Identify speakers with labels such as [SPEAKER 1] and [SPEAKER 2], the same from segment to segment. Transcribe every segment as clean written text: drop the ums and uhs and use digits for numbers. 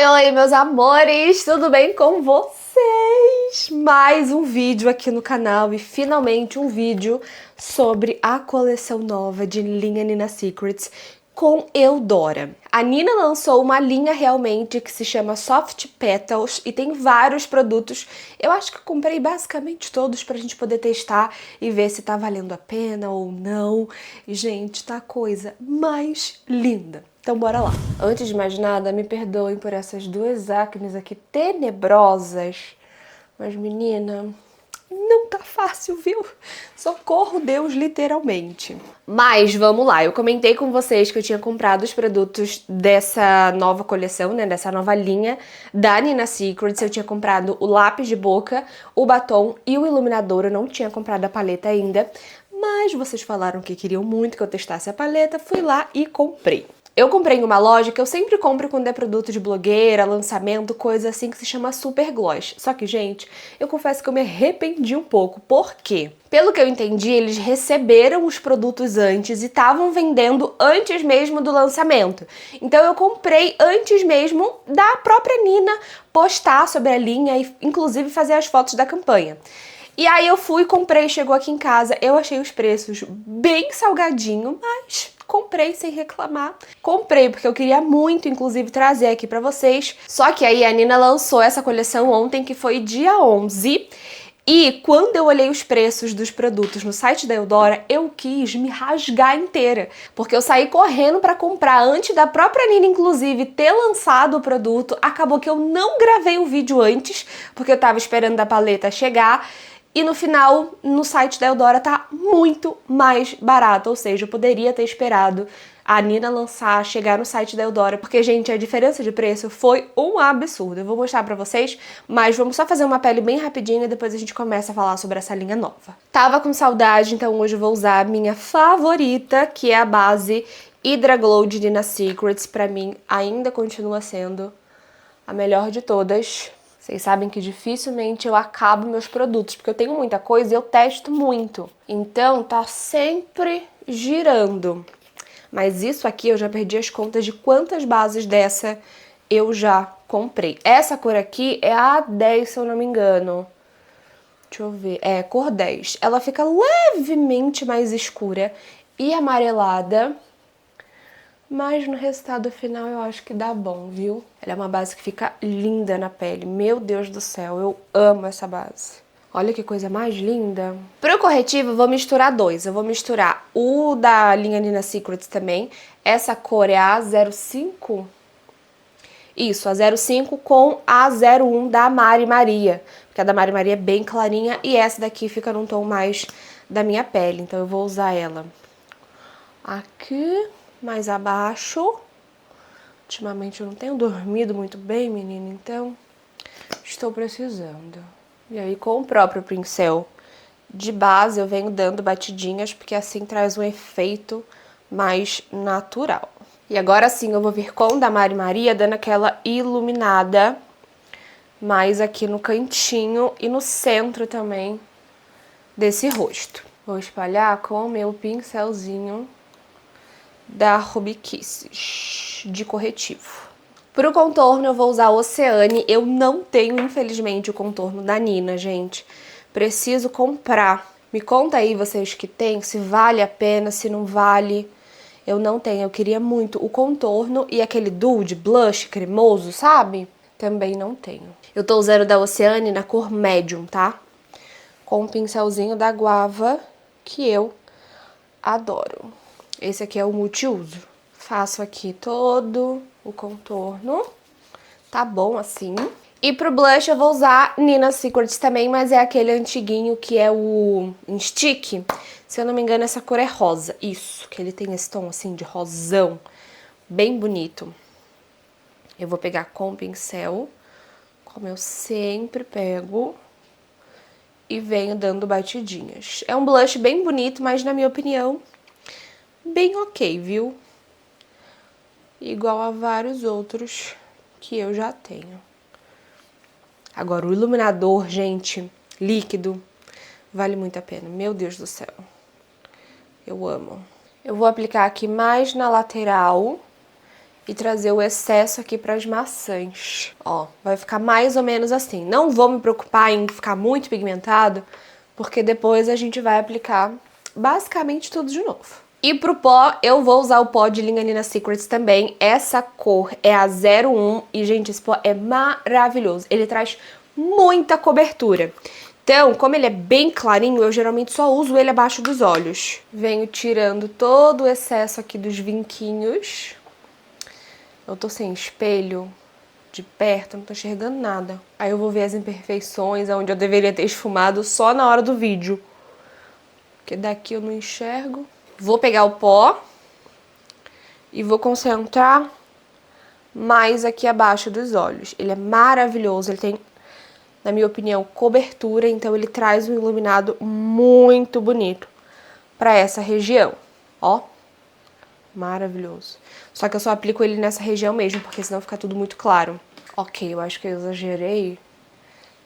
[SPEAKER 1] Oi, oi, meus amores, tudo bem com vocês? Mais um vídeo aqui no canal e finalmente um vídeo sobre a coleção nova de linha Nina Secrets com Eudora. A Nina lançou uma linha realmente que se chama Soft Petals e tem vários produtos. Eu acho que eu comprei basicamente todos pra gente poder testar e ver se tá valendo a pena ou não. E, gente, tá a coisa mais linda. Então bora lá. Antes de mais nada, me perdoem por essas duas acnes aqui tenebrosas. Mas menina, não tá fácil, viu? Socorro, Deus, literalmente. Mas vamos lá, eu comentei com vocês que eu tinha comprado os produtos dessa nova coleção, né? Dessa nova linha da Nina Secrets. Eu tinha comprado o lápis de boca, o batom e o iluminador. Eu não tinha comprado a paleta ainda. Mas vocês falaram que queriam muito que eu testasse a paleta. Fui lá e comprei. Eu comprei em uma loja que eu sempre compro quando é produto de blogueira, lançamento, coisa assim, que se chama Super Gloss. Só que, gente, eu confesso que eu me arrependi um pouco. Por quê? Pelo que eu entendi, eles receberam os produtos antes e estavam vendendo antes mesmo do lançamento. Então eu comprei antes mesmo da própria Nina postar sobre a linha e inclusive fazer as fotos da campanha. E aí eu fui, comprei, chegou aqui em casa, eu achei os preços bem salgadinho, mas comprei sem reclamar. Comprei porque eu queria muito, inclusive, trazer aqui pra vocês. Só que aí a Nina lançou essa coleção ontem, que foi dia 11. E quando eu olhei os preços dos produtos no site da Eudora, eu quis me rasgar inteira. Porque eu saí correndo pra comprar antes da própria Nina, inclusive, ter lançado o produto. Acabou que eu não gravei o vídeo antes, porque eu tava esperando a paleta chegar. E no final, no site da Eudora tá muito mais barato, ou seja, eu poderia ter esperado a Nina lançar, chegar no site da Eudora, porque, gente, a diferença de preço foi um absurdo. Eu vou mostrar pra vocês, mas vamos só fazer uma pele bem rapidinho e depois a gente começa a falar sobre essa linha nova. Tava com saudade, então hoje eu vou usar a minha favorita, que é a base Hydra Glow de Nina Secrets. Pra mim, ainda continua sendo a melhor de todas. Vocês sabem que dificilmente eu acabo meus produtos, porque eu tenho muita coisa e eu testo muito. Então, tá sempre girando. Mas isso aqui eu já perdi as contas de quantas bases dessa eu já comprei. Essa cor aqui é a 10, se eu não me engano. Deixa eu ver. É, cor 10. Ela fica levemente mais escura e amarelada. Mas no resultado final eu acho que dá bom, viu? Ela é uma base que fica linda na pele. Meu Deus do céu, eu amo essa base. Olha que coisa mais linda. Para o corretivo, eu vou misturar dois. Eu vou misturar o da linha Nina Secrets também. Essa cor é a 05. Isso, a 05 com a 01 da Mari Maria. Porque a da Mari Maria é bem clarinha e essa daqui fica num tom mais da minha pele. Então eu vou usar ela aqui, mais abaixo. Ultimamente eu não tenho dormido muito bem, menina, então estou precisando. E aí com o próprio pincel de base eu venho dando batidinhas, porque assim traz um efeito mais natural. E agora sim eu vou vir com o da Mari Maria, dando aquela iluminada mais aqui no cantinho e no centro também desse rosto. Vou espalhar com o meu pincelzinho da Ruby Kisses de corretivo. Para o contorno eu vou usar o Oceane. Eu não tenho, infelizmente, o contorno da Nina, gente. Preciso comprar. Me conta aí, vocês que têm, se vale a pena, se não vale. Eu não tenho. Eu queria muito o contorno e aquele dude blush cremoso, sabe? Também não tenho. Eu tô usando da Oceane na cor medium, tá? Com um pincelzinho da Guava, que eu adoro. Esse aqui é o multiuso. Faço aqui todo o contorno. Tá bom assim. E pro blush eu vou usar Nina Secrets também, mas é aquele antiguinho que é o stick. Se eu não me engano, essa cor é rosa. Isso, que ele tem esse tom assim de rosão. Bem bonito. Eu vou pegar com o pincel, como eu sempre pego, e venho dando batidinhas. É um blush bem bonito, mas na minha opinião, bem ok, viu? Igual a vários outros que eu já tenho. Agora, o iluminador, gente, líquido, vale muito a pena. Meu Deus do céu. Eu amo. Eu vou aplicar aqui mais na lateral e trazer o excesso aqui para as maçãs. Ó, vai ficar mais ou menos assim. Não vou me preocupar em ficar muito pigmentado, porque depois a gente vai aplicar basicamente tudo de novo. E pro pó, eu vou usar o pó de linha Nina Secrets também. Essa cor é a 01 e, gente, esse pó é maravilhoso. Ele traz muita cobertura. Então, como ele é bem clarinho, eu geralmente só uso ele abaixo dos olhos. Venho tirando todo o excesso aqui dos vinquinhos. Eu tô sem espelho de perto, não tô enxergando nada. Aí eu vou ver as imperfeições, onde eu deveria ter esfumado só na hora do vídeo. Porque daqui eu não enxergo. Vou pegar o pó e vou concentrar mais aqui abaixo dos olhos. Ele é maravilhoso, ele tem, na minha opinião, cobertura, então ele traz um iluminado muito bonito para essa região. Ó, maravilhoso. Só que eu só aplico ele nessa região mesmo, porque senão fica tudo muito claro. Ok, eu acho que eu exagerei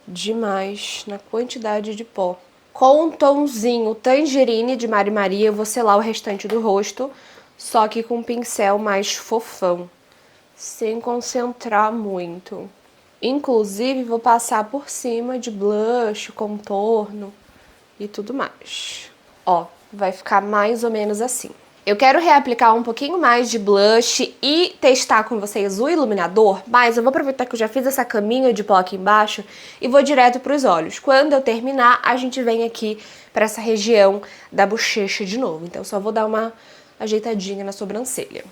[SPEAKER 1] demais na quantidade de pó. Com um tomzinho tangerine de Mari Maria, eu vou selar o restante do rosto, só que com um pincel mais fofão, sem concentrar muito. Inclusive, vou passar por cima de blush, contorno e tudo mais. Ó, vai ficar mais ou menos assim. Eu quero reaplicar um pouquinho mais de blush e testar com vocês o iluminador, mas eu vou aproveitar que eu já fiz essa caminha de pó aqui embaixo e vou direto para os olhos. Quando eu terminar, a gente vem aqui para essa região da bochecha de novo. Então, só vou dar uma ajeitadinha na sobrancelha.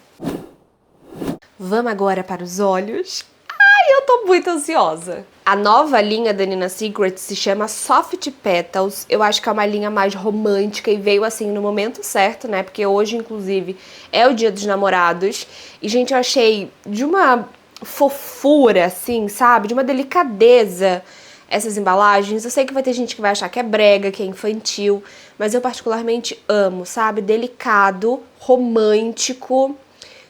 [SPEAKER 1] Vamos agora para os olhos. Ai, eu tô muito ansiosa. A nova linha da Nina Secrets se chama Soft Petals. Eu acho que é uma linha mais romântica e veio assim no momento certo, né? Porque hoje, inclusive, é o Dia dos Namorados. E, gente, eu achei de uma fofura, assim, sabe? De uma delicadeza essas embalagens. Eu sei que vai ter gente que vai achar que é brega, que é infantil, mas eu particularmente amo, sabe? Delicado, romântico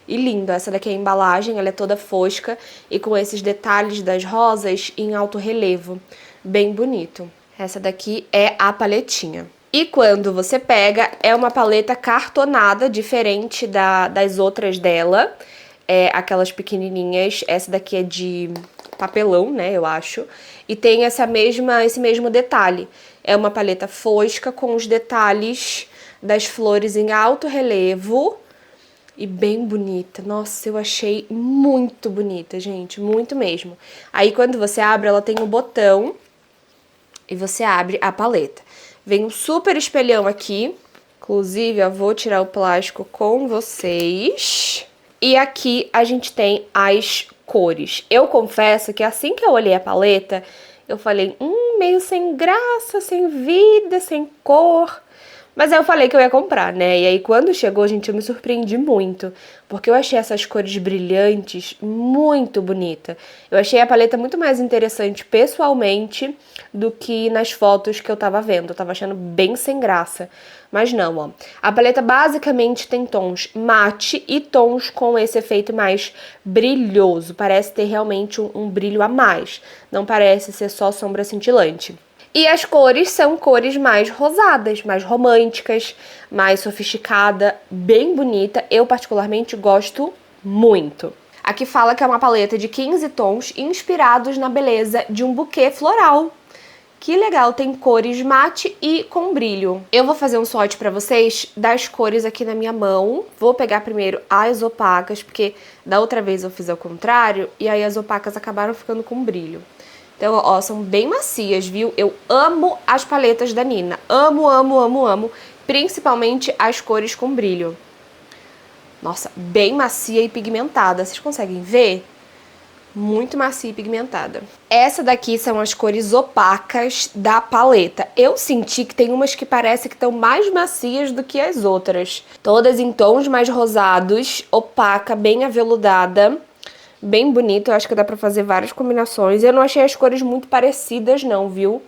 [SPEAKER 1] e lindo. Essa daqui é a embalagem, ela é toda fosca e com esses detalhes das rosas em alto relevo. Bem bonito. Essa daqui é a paletinha. E quando você pega, é uma paleta cartonada, diferente das outras dela. É aquelas pequenininhas. Essa daqui é de papelão, né, eu acho. E tem esse mesmo detalhe. É uma paleta fosca com os detalhes das flores em alto relevo. E bem bonita. Nossa, eu achei muito bonita, gente. Muito mesmo. Aí, quando você abre, ela tem um botão e você abre a paleta. Vem um super espelhão aqui. Inclusive, eu vou tirar o plástico com vocês. E aqui a gente tem as cores. Eu confesso que assim que eu olhei a paleta, eu falei, meio sem graça, sem vida, sem cor. Mas aí eu falei que eu ia comprar, né? E aí quando chegou, gente, eu me surpreendi muito. Porque eu achei essas cores brilhantes muito bonita. Eu achei a paleta muito mais interessante pessoalmente do que nas fotos que eu tava vendo. Eu tava achando bem sem graça. Mas não, ó. A paleta basicamente tem tons mate e tons com esse efeito mais brilhoso. Parece ter realmente um brilho a mais. Não parece ser só sombra cintilante. E as cores são cores mais rosadas, mais românticas, mais sofisticada, bem bonita. Eu particularmente gosto muito. Aqui fala que é uma paleta de 15 tons inspirados na beleza de um buquê floral. Que legal, tem cores mate e com brilho. Eu vou fazer um swatch pra vocês das cores aqui na minha mão. Vou pegar primeiro as opacas, porque da outra vez eu fiz ao contrário, e aí as opacas acabaram ficando com brilho. Então, ó, são bem macias, viu? Eu amo as paletas da Nina. Amo, amo, amo, amo. Principalmente as cores com brilho. Nossa, bem macia e pigmentada. Vocês conseguem ver? Muito macia e pigmentada. Essa daqui são as cores opacas da paleta. Eu senti que tem umas que parece que estão mais macias do que as outras. Todas em tons mais rosados, opaca, bem aveludada. Bem bonito, eu acho que dá pra fazer várias combinações. Eu não achei as cores muito parecidas não, viu?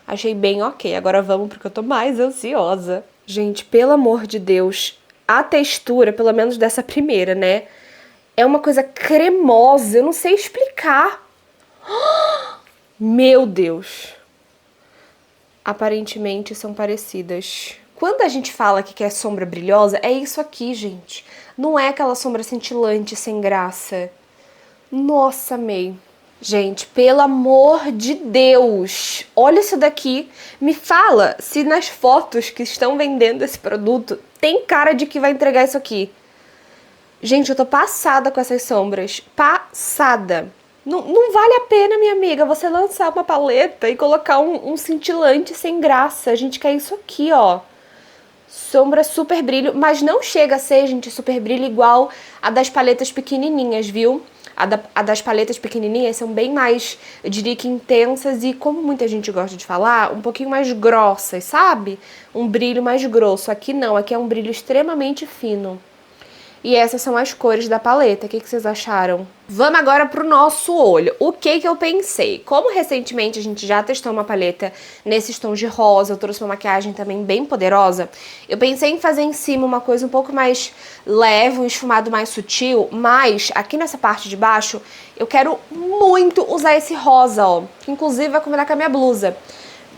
[SPEAKER 1] Achei bem ok. Agora vamos porque eu tô mais ansiosa. Gente, pelo amor de Deus, a textura, pelo menos dessa primeira, né? É uma coisa cremosa, eu não sei explicar. Meu Deus! Aparentemente são parecidas. Quando a gente fala que quer sombra brilhosa, é isso aqui, gente. Não é aquela sombra cintilante, sem graça. Nossa, amei. Gente, pelo amor de Deus, olha isso daqui. Me fala se nas fotos que estão vendendo esse produto tem cara de que vai entregar isso aqui. Gente, eu tô passada com essas sombras. Passada. Não vale a pena, minha amiga, você lançar uma paleta e colocar um cintilante sem graça. A gente quer isso aqui, ó. Sombra super brilho, mas não chega a ser, gente, super brilho igual a das paletas pequenininhas, viu? A das paletas pequenininhas são bem mais, eu diria que intensas e, como muita gente gosta de falar, um pouquinho mais grossas, sabe? Um brilho mais grosso. Aqui não, aqui é um brilho extremamente fino. E essas são as cores da paleta. O que vocês acharam? Vamos agora pro nosso olho. O que eu pensei? Como recentemente a gente já testou uma paleta nesses tons de rosa, eu trouxe uma maquiagem também bem poderosa, eu pensei em fazer em cima uma coisa um pouco mais leve, um esfumado mais sutil, mas aqui nessa parte de baixo eu quero muito usar esse rosa, ó, que inclusive vai combinar com a minha blusa.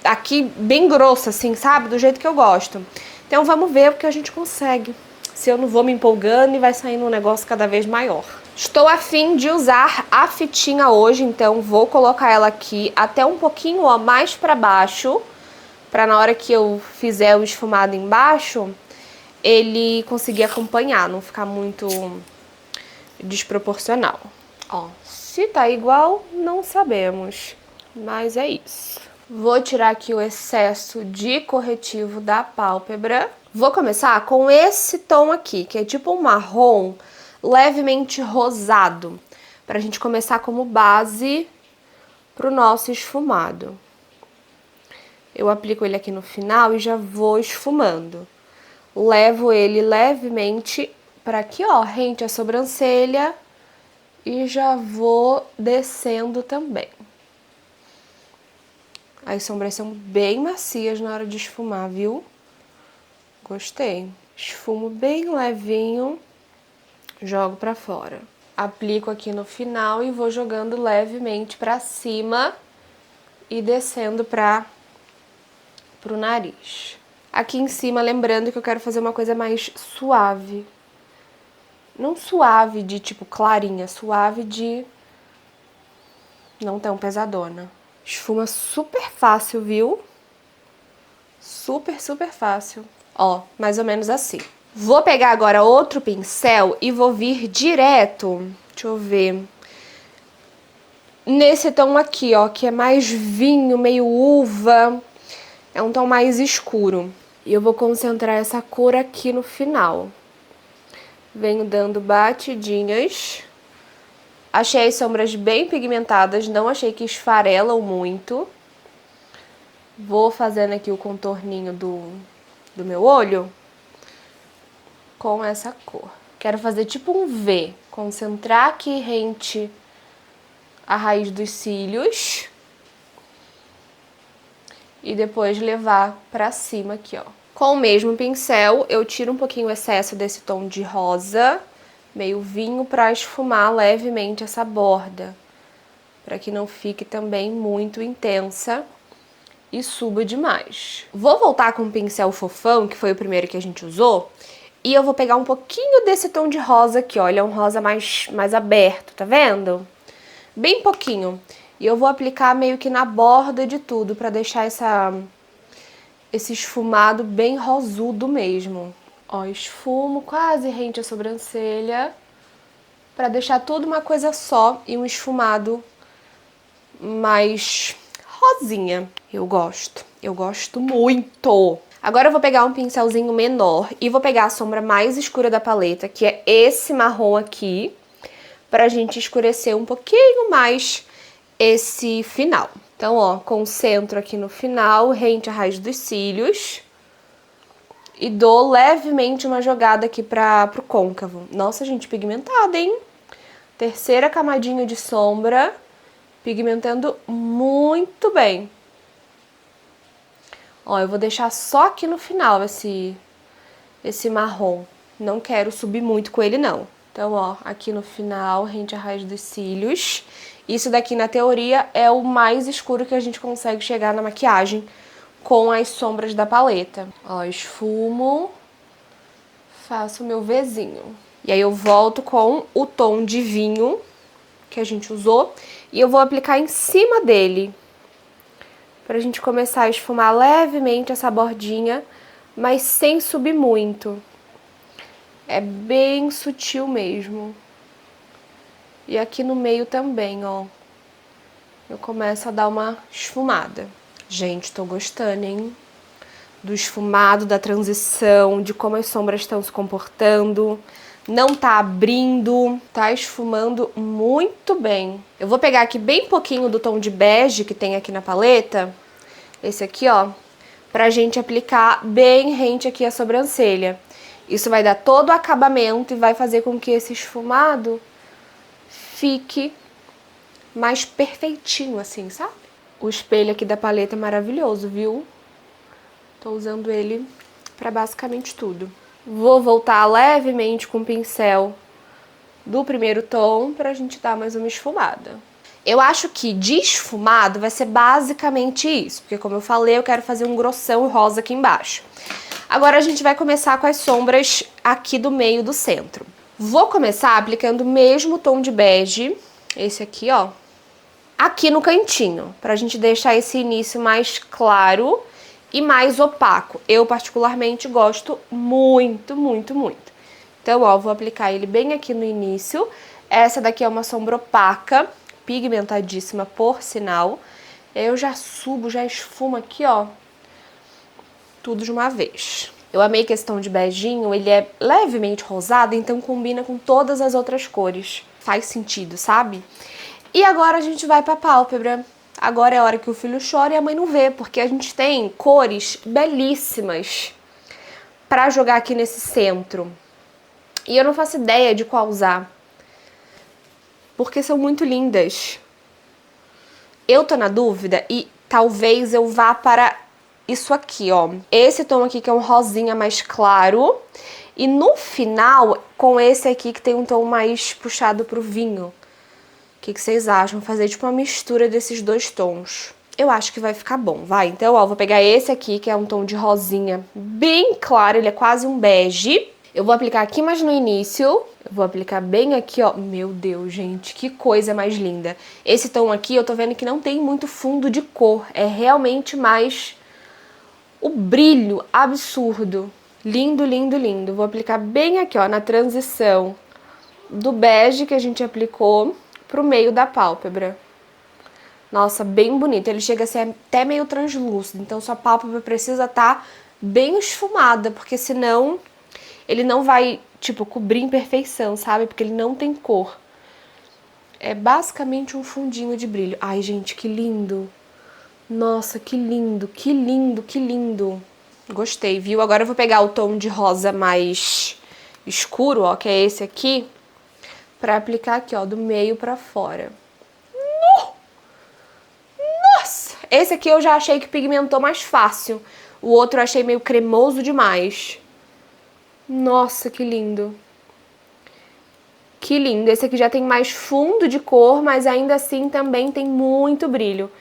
[SPEAKER 1] Aqui bem grosso assim, sabe? Do jeito que eu gosto. Então vamos ver o que a gente consegue. Se eu não vou me empolgando e vai saindo um negócio cada vez maior. Estou a fim de usar a fitinha hoje, então vou colocar ela aqui até um pouquinho, ó, mais pra baixo, pra na hora que eu fizer o esfumado embaixo, ele conseguir acompanhar, não ficar muito desproporcional. Ó, se tá igual, não sabemos, mas é isso. Vou tirar aqui o excesso de corretivo da pálpebra. Vou começar com esse tom aqui, que é tipo um marrom levemente rosado, pra gente começar como base pro nosso esfumado. Eu aplico ele aqui no final e já vou esfumando. Levo ele levemente pra aqui, ó, rente a sobrancelha e já vou descendo também. As sombras são bem macias na hora de esfumar, viu? Gostei. Esfumo bem levinho, jogo pra fora. Aplico aqui no final e vou jogando levemente pra cima e descendo pro nariz. Aqui em cima, lembrando que eu quero fazer uma coisa mais suave. Não suave de tipo clarinha, suave de não tão pesadona. Esfuma super fácil, viu? Super, super fácil. Ó, mais ou menos assim. Vou pegar agora outro pincel e vou vir direto, deixa eu ver, nesse tom aqui, ó, que é mais vinho, meio uva, é um tom mais escuro. E eu vou concentrar essa cor aqui no final. Venho dando batidinhas. Achei as sombras bem pigmentadas, não achei que esfarelam muito. Vou fazendo aqui o contorninho do meu olho com essa cor. Quero fazer tipo um V, concentrar aqui rente a raiz dos cílios e depois levar pra cima aqui, ó. Com o mesmo pincel, eu tiro um pouquinho o excesso desse tom de rosa, meio vinho, pra esfumar levemente essa borda, pra que não fique também muito intensa e suba demais. Vou voltar com o pincel fofão, que foi o primeiro que a gente usou, e eu vou pegar um pouquinho desse tom de rosa aqui, ó. Ele é um rosa mais aberto, tá vendo? Bem pouquinho. E eu vou aplicar meio que na borda de tudo, pra deixar esse esfumado bem rosudo mesmo. Ó, esfumo quase rente à sobrancelha, pra deixar tudo uma coisa só e um esfumado mais rosinha. Eu gosto muito. Agora eu vou pegar um pincelzinho menor e vou pegar a sombra mais escura da paleta, que é esse marrom aqui, pra gente escurecer um pouquinho mais esse final. Então, ó, concentro aqui no final, rente à raiz dos cílios, e dou levemente uma jogada aqui pro côncavo. Nossa, gente, pigmentada, hein? Terceira camadinha de sombra, pigmentando muito bem. Ó, eu vou deixar só aqui no final esse marrom. Não quero subir muito com ele, não. Então, ó, aqui no final, rente à raiz dos cílios. Isso daqui, na teoria, é o mais escuro que a gente consegue chegar na maquiagem, com as sombras da paleta. Ó, esfumo, faço o meu Vzinho. E aí eu volto com o tom de vinho que a gente usou e eu vou aplicar em cima dele, pra gente começar a esfumar levemente essa bordinha, mas sem subir muito. É bem sutil mesmo. E aqui no meio também, ó. Eu começo a dar uma esfumada. Gente, tô gostando, hein? Do esfumado, da transição, de como as sombras estão se comportando. Não tá abrindo, tá esfumando muito bem. Eu vou pegar aqui bem pouquinho do tom de bege que tem aqui na paleta. Esse aqui, ó. Pra gente aplicar bem rente aqui a sobrancelha. Isso vai dar todo o acabamento e vai fazer com que esse esfumado fique mais perfeitinho, assim, sabe? O espelho aqui da paleta é maravilhoso, viu? Tô usando ele pra basicamente tudo. Vou voltar levemente com o pincel do primeiro tom pra gente dar mais uma esfumada. Eu acho que de esfumado vai ser basicamente isso, porque como eu falei, eu quero fazer um grossão rosa aqui embaixo. Agora a gente vai começar com as sombras aqui do meio do centro. Vou começar aplicando o mesmo tom de bege, esse aqui, ó, aqui no cantinho, pra gente deixar esse início mais claro e mais opaco. Eu particularmente gosto muito, muito, muito. Então, ó, vou aplicar ele bem aqui no início. Essa daqui é uma sombra opaca, pigmentadíssima, por sinal. Eu já subo, já esfumo aqui, ó, tudo de uma vez. Eu amei que esse tom de beijinho, ele é levemente rosado, então combina com todas as outras cores. Faz sentido, sabe? E agora a gente vai pra pálpebra. Agora é a hora que o filho chora e a mãe não vê, porque a gente tem cores belíssimas pra jogar aqui nesse centro. E eu não faço ideia de qual usar, porque são muito lindas. Eu tô na dúvida e talvez eu vá para isso aqui, ó. Esse tom aqui que é um rosinha mais claro. E no final, com esse aqui que tem um tom mais puxado pro vinho. O que vocês acham? Fazer tipo uma mistura desses dois tons. Eu acho que vai ficar bom, vai. Então, ó, vou pegar esse aqui, que é um tom de rosinha bem claro, ele é quase um bege. Eu vou aplicar aqui mais no início. Eu vou aplicar bem aqui, ó. Meu Deus, gente, que coisa mais linda. Esse tom aqui, eu tô vendo que não tem muito fundo de cor. É realmente mais o brilho absurdo. Lindo, lindo, lindo. Vou aplicar bem aqui, ó, na transição do bege que a gente aplicou pro meio da pálpebra. Nossa, bem bonito. Ele chega a ser até meio translúcido, então sua pálpebra precisa estar bem esfumada, porque senão ele não vai, tipo, cobrir em perfeição, sabe? Porque ele não tem cor. É basicamente um fundinho de brilho. Ai, gente, que lindo. Nossa, que lindo, que lindo, que lindo. Gostei, viu? Agora eu vou pegar o tom de rosa mais escuro, ó, que é esse aqui, pra aplicar aqui, ó, do meio pra fora. Nossa! Esse aqui eu já achei que pigmentou mais fácil. O outro eu achei meio cremoso demais. Nossa, que lindo. Que lindo. Esse aqui já tem mais fundo de cor, mas ainda assim também tem muito brilho.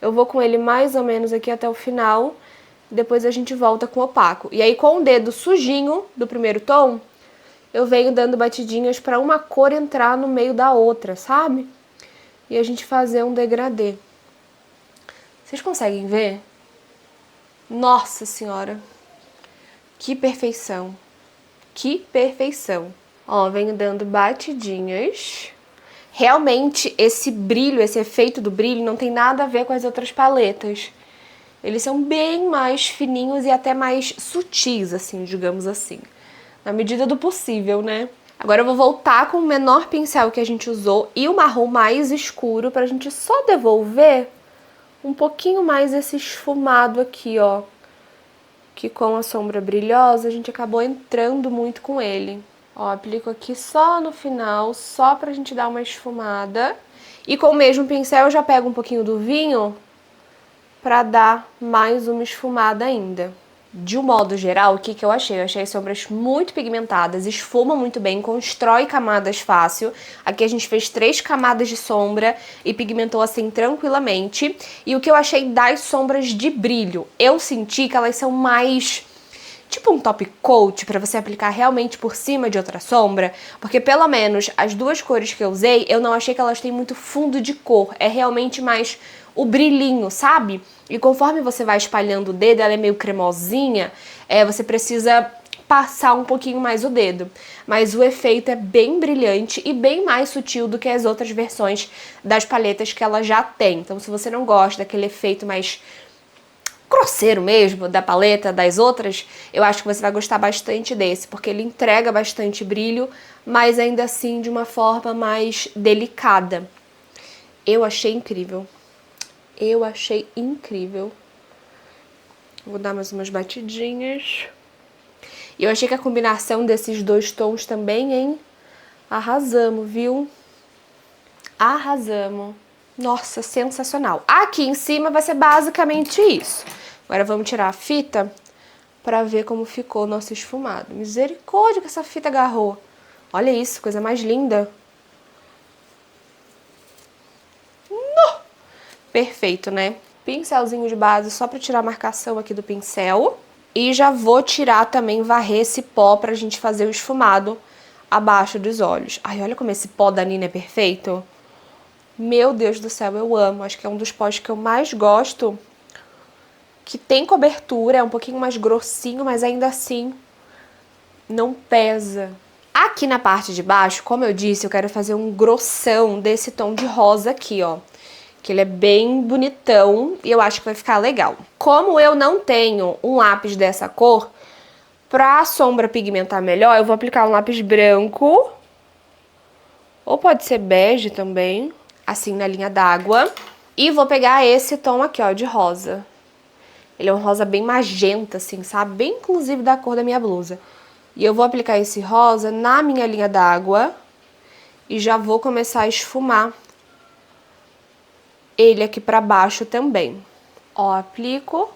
[SPEAKER 1] Eu vou com ele mais ou menos aqui até o final. Depois a gente volta com o opaco. E aí com o dedo sujinho do primeiro tom, eu venho dando batidinhas pra uma cor entrar no meio da outra, sabe? E a gente fazer um degradê. Vocês conseguem ver? Nossa Senhora! Que perfeição! Que perfeição! Ó, venho dando batidinhas. Realmente, esse brilho, esse efeito do brilho não tem nada a ver com as outras paletas. Eles são bem mais fininhos e até mais sutis, assim, digamos assim. Na medida do possível, né? Agora eu vou voltar com o menor pincel que a gente usou e o marrom mais escuro pra gente só devolver um pouquinho mais esse esfumado aqui, ó. Que com a sombra brilhosa a gente acabou entrando muito com ele. Ó, aplico aqui só no final, só pra gente dar uma esfumada. E com o mesmo pincel eu já pego um pouquinho do vinho pra dar mais uma esfumada ainda. De um modo geral, o que que eu achei? Eu achei as sombras muito pigmentadas, esfuma muito bem, constrói camadas fácil. Aqui a gente fez 3 camadas de sombra e pigmentou assim tranquilamente. E o que eu achei das sombras de brilho? Eu senti que elas são mais... tipo um top coat pra você aplicar realmente por cima de outra sombra, porque pelo menos as 2 cores que eu usei, eu não achei que elas têm muito fundo de cor, é realmente mais o brilhinho, sabe? E conforme você vai espalhando o dedo, ela é meio cremosinha, você precisa passar um pouquinho mais o dedo, mas o efeito é bem brilhante e bem mais sutil do que as outras versões das paletas que ela já tem. Então se você não gosta daquele efeito mais grosseiro mesmo da paleta das outras, eu acho que você vai gostar bastante desse, porque ele entrega bastante brilho, mas ainda assim de uma forma mais delicada. Eu achei incrível. Eu achei incrível. Vou dar mais umas batidinhas. E eu achei que a combinação desses 2 tons também, hein? Arrasamos, viu? Arrasamos. Nossa, sensacional. Aqui em cima vai ser basicamente isso. Agora vamos tirar a fita pra ver como ficou o nosso esfumado. Misericórdia que essa fita agarrou. Olha isso, coisa mais linda. Perfeito, né? Pincelzinho de base só pra tirar a marcação aqui do pincel. E já vou tirar também, varrer esse pó pra gente fazer o esfumado abaixo dos olhos. Ai, olha como esse pó da Nina é perfeito. Meu Deus do céu, eu amo. Acho que é um dos pós que eu mais gosto. Que tem cobertura, é um pouquinho mais grossinho, mas ainda assim não pesa. Aqui na parte de baixo, como eu disse, eu quero fazer um grossão desse tom de rosa aqui, ó. Que ele é bem bonitão e eu acho que vai ficar legal. Como eu não tenho um lápis dessa cor, pra sombra pigmentar melhor, eu vou aplicar um lápis branco. Ou pode ser bege também, assim na linha d'água. E vou pegar esse tom aqui, ó, de rosa. Ele é um rosa bem magenta, assim, sabe? Bem inclusive da cor da minha blusa. E eu vou aplicar esse rosa na minha linha d'água e já vou começar a esfumar ele aqui pra baixo também. Ó, aplico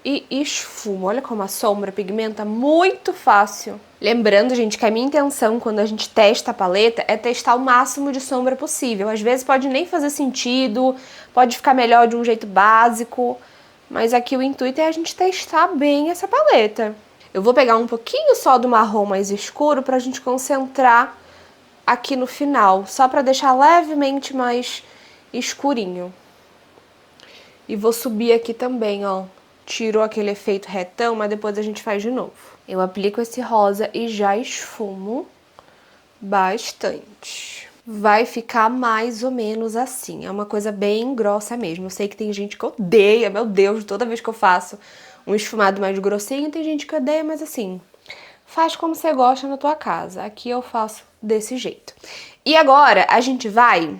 [SPEAKER 1] e esfumo. Olha como a sombra pigmenta muito fácil. Lembrando, gente, que a minha intenção quando a gente testa a paleta é testar o máximo de sombra possível. Às vezes pode nem fazer sentido, pode ficar melhor de um jeito básico, mas aqui o intuito é a gente testar bem essa paleta. Eu vou pegar um pouquinho só do marrom mais escuro pra gente concentrar aqui no final, só pra deixar levemente mais escurinho. E vou subir aqui também, ó. Tirou aquele efeito retão, mas depois a gente faz de novo. Eu aplico esse rosa e já esfumo bastante. Vai ficar mais ou menos assim. É uma coisa bem grossa mesmo. Eu sei que tem gente que odeia, meu Deus, toda vez que eu faço um esfumado mais grossinho, tem gente que odeia, mas assim, faz como você gosta na tua casa. Aqui eu faço desse jeito. E agora a gente vai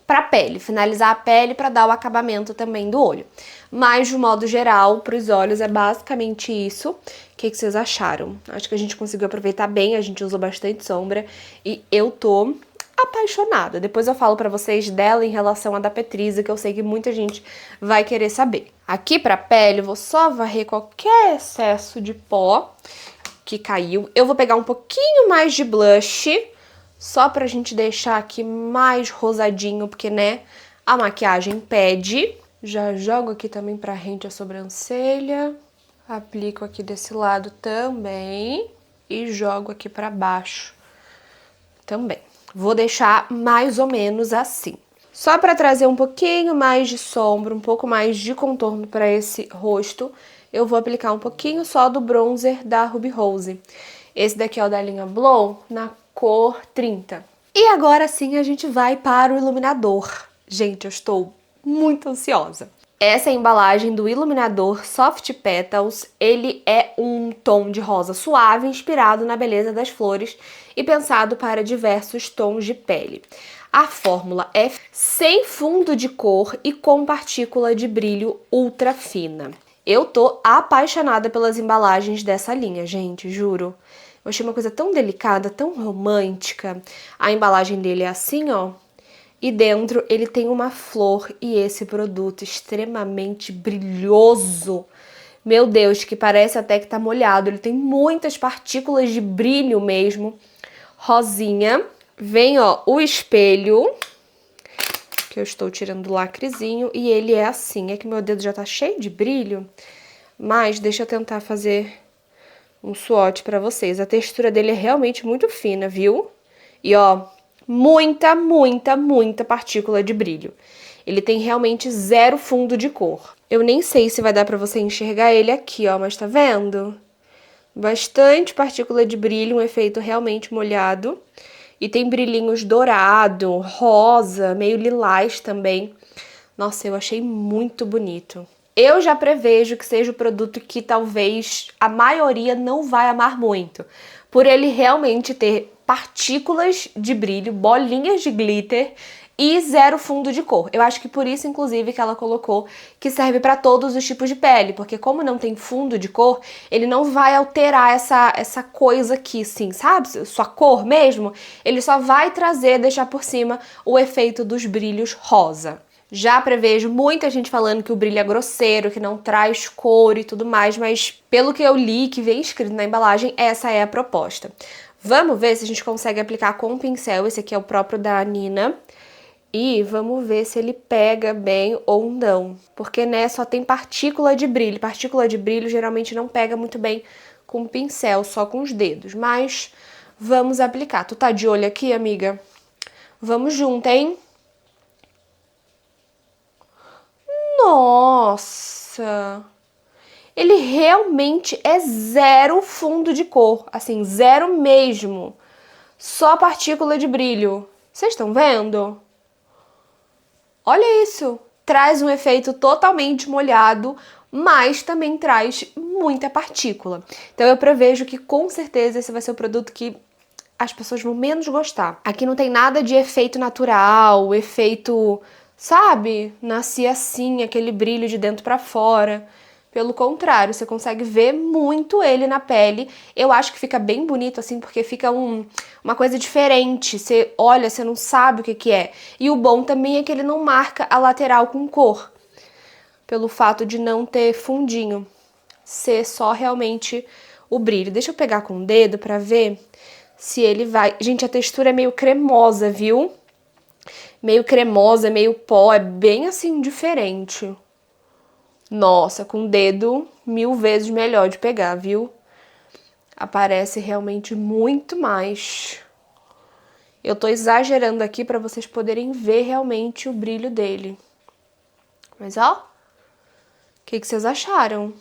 [SPEAKER 1] pra pele, finalizar a pele pra dar o acabamento também do olho. Mas, de um modo geral, pros olhos é basicamente isso. O que vocês acharam? Acho que a gente conseguiu aproveitar bem, a gente usou bastante sombra e eu tô apaixonada. Depois eu falo pra vocês dela em relação à da Petrisa, que eu sei que muita gente vai querer saber. Aqui pra pele, eu vou só varrer qualquer excesso de pó que caiu. Eu vou pegar um pouquinho mais de blush, só pra gente deixar aqui mais rosadinho, porque, né, a maquiagem pede. Já jogo aqui também pra rente a sobrancelha. Aplico aqui desse lado também. E jogo aqui pra baixo também. Vou deixar mais ou menos assim. Só pra trazer um pouquinho mais de sombra, um pouco mais de contorno pra esse rosto, eu vou aplicar um pouquinho só do bronzer da Ruby Rose. Esse daqui é o da linha Blow, na cor 30. E agora sim a gente vai para o iluminador. Gente, eu estou muito ansiosa. Essa é a embalagem do iluminador Soft Petals. Ele é um tom de rosa suave, inspirado na beleza das flores e pensado para diversos tons de pele. A fórmula é sem fundo de cor e com partícula de brilho ultra fina. Eu tô apaixonada pelas embalagens dessa linha, gente, juro. Eu achei uma coisa tão delicada, tão romântica. A embalagem dele é assim, ó. E dentro ele tem uma flor e esse produto extremamente brilhoso. Meu Deus, que parece até que tá molhado. Ele tem muitas partículas de brilho mesmo. Rosinha. Vem, ó, o espelho, que eu estou tirando o lacrezinho, e ele é assim. É que meu dedo já tá cheio de brilho, mas deixa eu tentar fazer um swatch pra vocês. A textura dele é realmente muito fina, viu? E, ó, muita partícula de brilho. Ele tem realmente zero fundo de cor. Eu nem sei se vai dar pra você enxergar ele aqui, ó, mas tá vendo? Bastante partícula de brilho, um efeito realmente molhado. E tem brilhinhos dourado, rosa, meio lilás também. Nossa, eu achei muito bonito. Eu já prevejo que seja o produto que talvez a maioria não vai amar muito, por ele realmente ter partículas de brilho, bolinhas de glitter e zero fundo de cor. Eu acho que por isso, inclusive, que ela colocou que serve para todos os tipos de pele, porque como não tem fundo de cor, ele não vai alterar essa coisa aqui, assim, sabe? Sua cor mesmo, ele só vai trazer, deixar por cima o efeito dos brilhos rosa. Já prevejo muita gente falando que o brilho é grosseiro, que não traz cor e tudo mais, mas pelo que eu li, que vem escrito na embalagem, essa é a proposta. Vamos ver se a gente consegue aplicar com um pincel, esse aqui é o próprio da Nina, e vamos ver se ele pega bem ou não, porque né, só tem partícula de brilho geralmente não pega muito bem com o pincel, só com os dedos, mas vamos aplicar. Tu tá de olho aqui, amiga? Vamos junto, hein? Nossa! Ele realmente é zero fundo de cor, assim, zero mesmo. Só partícula de brilho. Vocês estão vendo? Olha isso! Traz um efeito totalmente molhado, mas também traz muita partícula. Então eu prevejo que com certeza esse vai ser o produto que as pessoas vão menos gostar. Aqui não tem nada de efeito natural, efeito, sabe? Nascia assim, aquele brilho de dentro pra fora. Pelo contrário, você consegue ver muito ele na pele. Eu acho que fica bem bonito assim, porque fica uma coisa diferente. Você olha, você não sabe o que é. E o bom também é que ele não marca a lateral com cor, pelo fato de não ter fundinho, ser só realmente o brilho. Deixa eu pegar com o dedo pra ver se ele vai... Gente, a textura é meio cremosa, viu? Meio cremosa, meio pó, é bem assim, diferente. Nossa, com o dedo, 1000 vezes melhor de pegar, viu? Aparece realmente muito mais. Eu tô exagerando aqui pra vocês poderem ver realmente o brilho dele. Mas, ó, o que vocês acharam?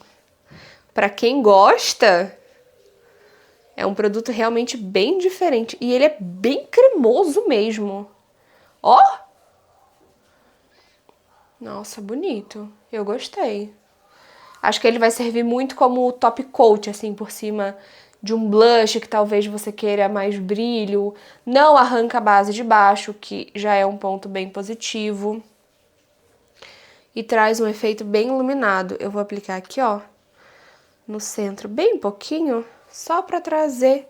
[SPEAKER 1] Pra quem gosta... É um produto realmente bem diferente. E ele é bem cremoso mesmo. Ó! Nossa, bonito. Eu gostei. Acho que ele vai servir muito como top coat, assim, por cima de um blush que talvez você queira mais brilho. Não arranca a base de baixo, que já é um ponto bem positivo. E traz um efeito bem iluminado. Eu vou aplicar aqui, ó, no centro, bem pouquinho, só pra trazer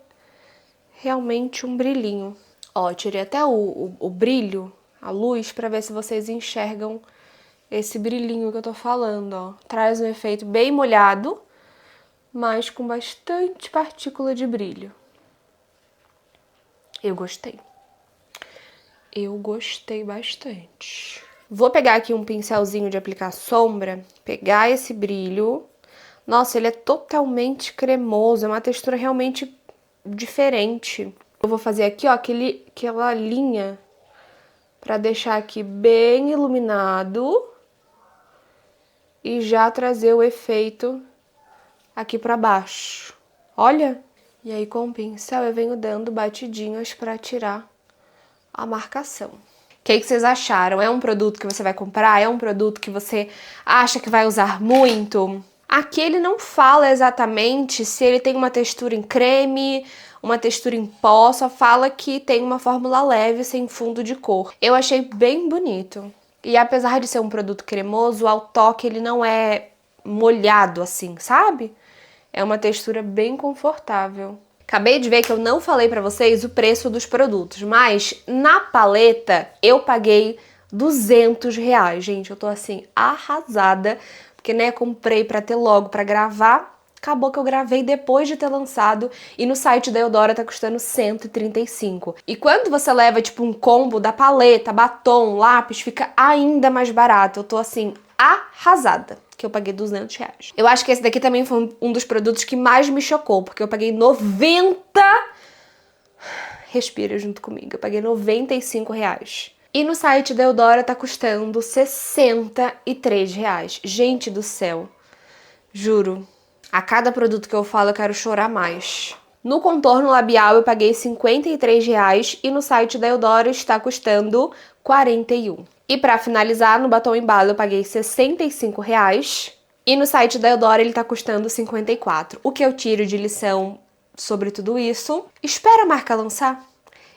[SPEAKER 1] realmente um brilhinho. Ó, eu tirei até o brilho, a luz, pra ver se vocês enxergam esse brilhinho que eu tô falando, ó. Traz um efeito bem molhado, mas com bastante partícula de brilho. Eu gostei. Eu gostei bastante. Vou pegar aqui um pincelzinho de aplicar sombra, pegar esse brilho. Nossa, ele é totalmente cremoso, é uma textura realmente diferente. Eu vou fazer aqui, ó, aquela linha pra deixar aqui bem iluminado e já trazer o efeito aqui pra baixo. Olha! E aí com o pincel eu venho dando batidinhas pra tirar a marcação. O que vocês acharam? É um produto que você vai comprar? É um produto que você acha que vai usar muito? Aqui ele não fala exatamente se ele tem uma textura em creme, uma textura em pó, só fala que tem uma fórmula leve, sem fundo de cor. Eu achei bem bonito. E apesar de ser um produto cremoso, ao toque ele não é molhado assim, sabe? É uma textura bem confortável. Acabei de ver que eu não falei pra vocês o preço dos produtos, mas na paleta eu paguei R$200, gente. Eu tô assim, arrasada, porque, né, comprei pra ter logo pra gravar. Acabou que eu gravei depois de ter lançado e no site da Eudora tá custando 135. E quando você leva, tipo, um combo da paleta, batom, lápis, fica ainda mais barato. Eu tô, assim, arrasada, que eu paguei R$200. Eu acho que esse daqui também foi um dos produtos que mais me chocou, porque eu paguei 90... Respira junto comigo. Eu paguei R$95. E no site da Eudora tá custando R$63. Gente do céu. Juro. A cada produto que eu falo, eu quero chorar mais. No contorno labial, eu paguei R$53 e no site da Eudora está custando R$41. E pra finalizar, no batom em bala, eu paguei R$65. E no site da Eudora, ele tá custando R$54. O que eu tiro de lição sobre tudo isso? Espera a marca lançar.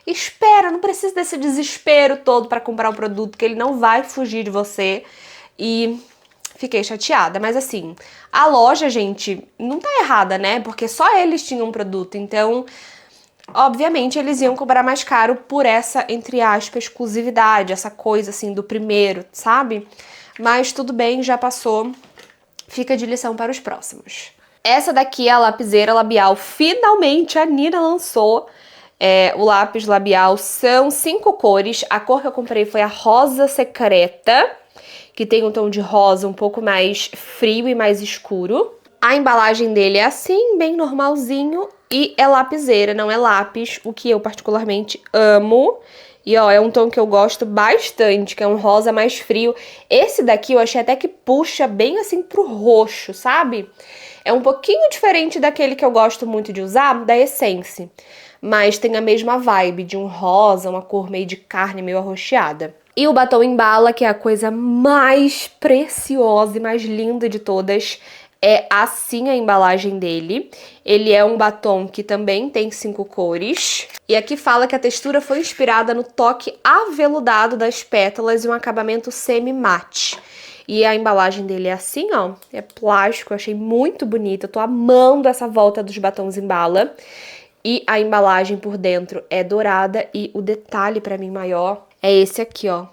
[SPEAKER 1] Espera, não precisa desse desespero todo pra comprar um produto que ele não vai fugir de você. E fiquei chateada, mas assim, a loja, gente, não tá errada, né? Porque só eles tinham um produto, então, obviamente, eles iam cobrar mais caro por essa, entre aspas, exclusividade, essa coisa, assim, do primeiro, sabe? Mas tudo bem, já passou, fica de lição para os próximos. Essa daqui é a lapiseira labial, finalmente a Nina lançou. O lápis labial são 5 cores, a cor que eu comprei foi a rosa secreta, que tem um tom de rosa um pouco mais frio e mais escuro. A embalagem dele é assim, bem normalzinho, e é lapiseira, não é lápis, o que eu particularmente amo. E ó, é um tom que eu gosto bastante, que é um rosa mais frio. Esse daqui eu achei até que puxa bem assim pro roxo, sabe? É um pouquinho diferente daquele que eu gosto muito de usar, da Essence. Mas tem a mesma vibe de um rosa, uma cor meio de carne, meio arroxeada. E o batom em bala, que é a coisa mais preciosa e mais linda de todas, é assim a embalagem dele. Ele é um batom que também tem 5 cores. E aqui fala que a textura foi inspirada no toque aveludado das pétalas e um acabamento semi-mate. E a embalagem dele é assim, ó, é plástico, eu achei muito bonita. Eu tô amando essa volta dos batons em bala. E a embalagem por dentro é dourada e o detalhe pra mim maior é esse aqui, ó,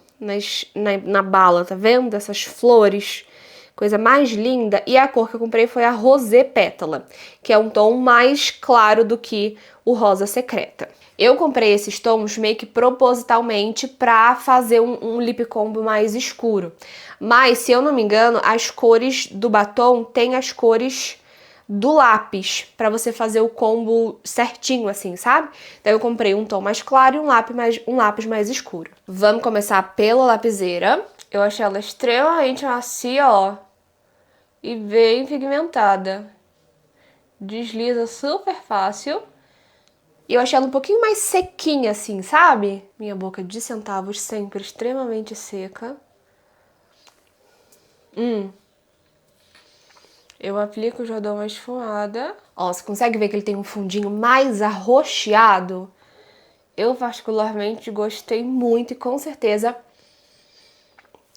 [SPEAKER 1] na bala, tá vendo? Essas flores, coisa mais linda. E a cor que eu comprei foi a Rosé Pétala, que é um tom mais claro do que o rosa secreta. Eu comprei esses tons meio que propositalmente pra fazer um lip combo mais escuro. Mas, se eu não me engano, as cores do batom têm as cores do lápis, pra você fazer o combo certinho, assim, sabe? Então eu comprei um tom mais claro e um lápis mais escuro. Vamos começar pela lapiseira. Eu achei ela extremamente macia, ó, e bem pigmentada. Desliza super fácil. E eu achei ela um pouquinho mais sequinha, assim, sabe? Minha boca de centavos sempre extremamente seca. Eu aplico, já dou uma esfumada. Ó, você consegue ver que ele tem um fundinho mais arroxeado? Eu particularmente gostei muito e com certeza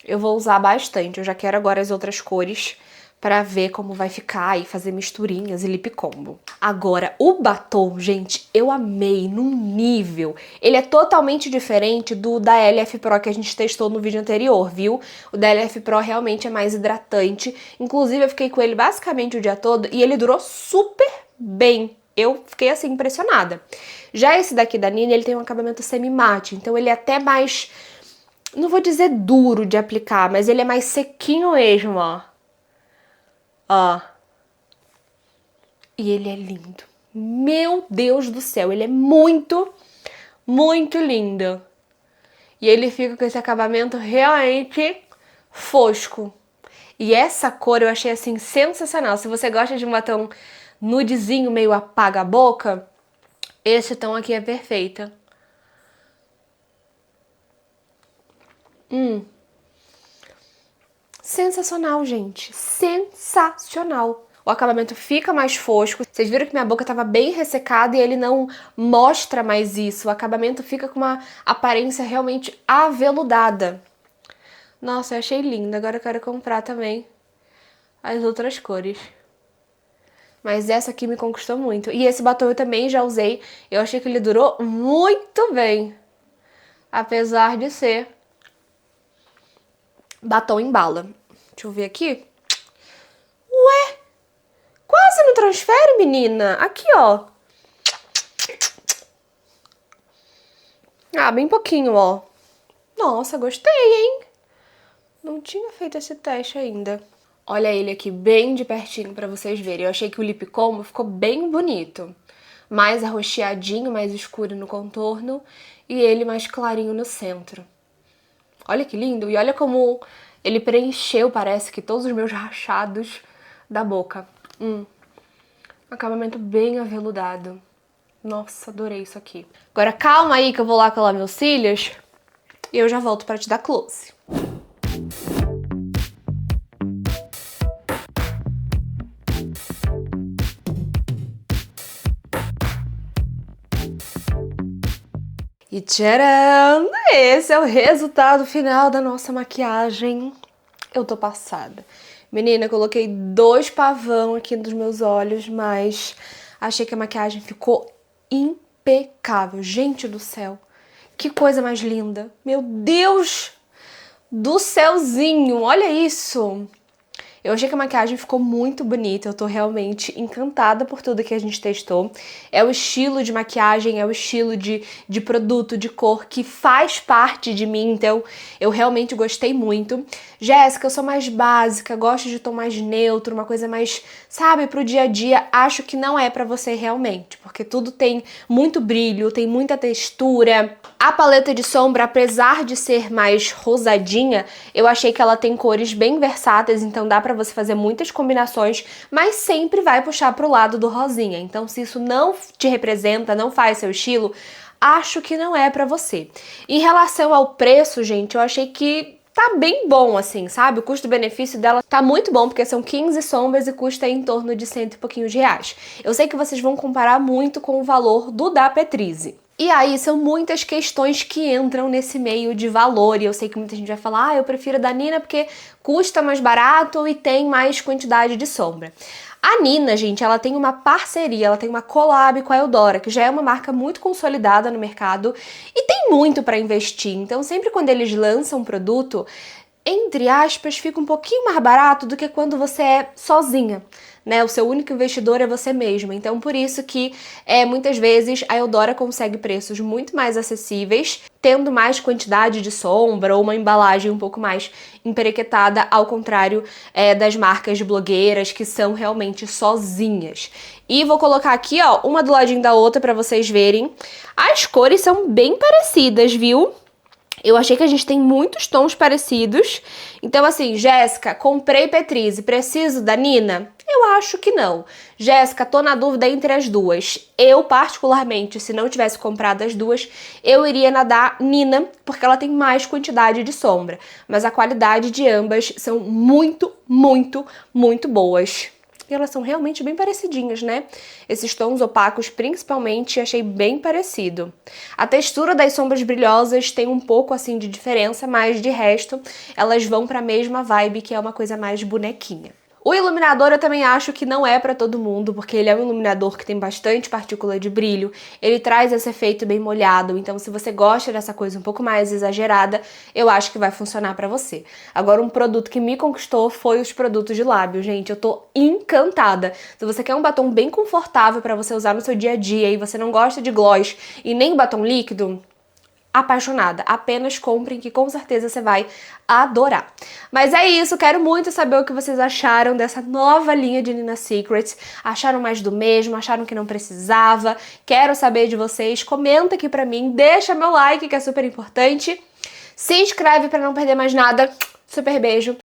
[SPEAKER 1] eu vou usar bastante. Eu já quero agora as outras cores pra ver como vai ficar e fazer misturinhas e lip combo. Agora, o batom, gente, eu amei num nível. Ele é totalmente diferente do da LF Pro que a gente testou no vídeo anterior, viu? O da LF Pro realmente é mais hidratante. Inclusive, eu fiquei com ele basicamente o dia todo e ele durou super bem. Eu fiquei, assim, impressionada. Já esse daqui da Nina, ele tem um acabamento semi-mate, então ele é até mais... Não vou dizer duro de aplicar, mas ele é mais sequinho mesmo, ó. Ó. E ele é lindo. Meu Deus do céu, ele é muito, muito lindo. E ele fica com esse acabamento realmente fosco. E essa cor eu achei, assim, sensacional. Se você gosta de um batom nudezinho, meio apaga-boca, esse tom aqui é perfeito. Sensacional, gente. Sensacional. O acabamento fica mais fosco. Vocês viram que minha boca tava bem ressecada e ele não mostra mais isso. O acabamento fica com uma aparência realmente aveludada. Nossa, eu achei lindo. Agora eu quero comprar também as outras cores. Mas essa aqui me conquistou muito. E esse batom eu também já usei. Eu achei que ele durou muito bem. Apesar de ser batom em bala. Deixa eu ver aqui. transfere, menina. Aqui, ó. Ah, bem pouquinho, ó. Nossa, gostei, hein? Não tinha feito esse teste ainda. Olha ele aqui bem de pertinho pra vocês verem. Eu achei que o lip combo ficou bem bonito. Mais arroxeadinho, mais escuro no contorno. E ele mais clarinho no centro. Olha que lindo. E olha como ele preencheu, parece que todos os meus rachados da boca. Acabamento bem aveludado. Nossa, adorei isso aqui. Agora calma aí que eu vou lá colar meus cílios e eu já volto pra te dar close. E tcharam! Esse é o resultado final da nossa maquiagem. Eu tô passada. Menina, eu coloquei 2 pavão aqui nos meus olhos, mas achei que a maquiagem ficou impecável. Gente do céu, que coisa mais linda. Meu Deus do céuzinho, olha isso. Eu achei que a maquiagem ficou muito bonita, eu tô realmente encantada por tudo que a gente testou. É o estilo de maquiagem, é o estilo de produto, de cor que faz parte de mim, então eu realmente gostei muito. Jéssica, eu sou mais básica, gosto de tom mais neutro, uma coisa mais, sabe, pro dia a dia. Acho que não é pra você realmente, porque tudo tem muito brilho, tem muita textura. A paleta de sombra, apesar de ser mais rosadinha, eu achei que ela tem cores bem versáteis, então dá pra você fazer muitas combinações, mas sempre vai puxar pro lado do rosinha. Então, se isso não te representa, não faz seu estilo, acho que não é pra você. Em relação ao preço, gente, eu achei que tá bem bom, assim, sabe? O custo-benefício dela tá muito bom, porque são 15 sombras e custa em torno de R$100 e pouquinhos. Eu sei que vocês vão comparar muito com o valor do da Petrize. E aí, são muitas questões que entram nesse meio de valor, e eu sei que muita gente vai falar, eu prefiro a da Nina porque custa mais barato e tem mais quantidade de sombra. A Nina, gente, ela tem uma parceria, ela tem uma collab com a Eudora, que já é uma marca muito consolidada no mercado e tem muito para investir. Então, sempre quando eles lançam um produto, entre aspas, fica um pouquinho mais barato do que quando você é sozinha, né? O seu único investidor é você mesma. Então, por isso que muitas vezes a Eudora consegue preços muito mais acessíveis, tendo mais quantidade de sombra ou uma embalagem um pouco mais emperequetada, ao contrário das marcas de blogueiras que são realmente sozinhas. E vou colocar aqui, ó, uma do ladinho da outra pra vocês verem. As cores são bem parecidas, viu? Eu achei que a gente tem muitos tons parecidos. Então, assim, Jéssica, comprei Petrize, preciso da Nina? Eu acho que não. Jéssica, tô na dúvida entre as duas. Eu, particularmente, se não tivesse comprado as duas, eu iria na da Nina, porque ela tem mais quantidade de sombra. Mas a qualidade de ambas são muito, muito, muito boas. E elas são realmente bem parecidinhas, né? Esses tons opacos, principalmente, achei bem parecido. A textura das sombras brilhosas tem um pouco, assim, de diferença, mas, de resto, elas vão pra mesma vibe, que é uma coisa mais bonequinha. O iluminador eu também acho que não é pra todo mundo, porque ele é um iluminador que tem bastante partícula de brilho, ele traz esse efeito bem molhado, então se você gosta dessa coisa um pouco mais exagerada, eu acho que vai funcionar pra você. Agora, um produto que me conquistou foi os produtos de lábio, gente, eu tô encantada. Se você quer um batom bem confortável pra você usar no seu dia a dia e você não gosta de gloss e nem batom líquido, apaixonada. Apenas comprem que com certeza você vai adorar. Mas é isso, quero muito saber o que vocês acharam dessa nova linha de Nina Secrets. Acharam mais do mesmo? Acharam que não precisava? Quero saber de vocês. Comenta aqui pra mim, deixa meu like que é super importante. Se inscreve pra não perder mais nada. Super beijo.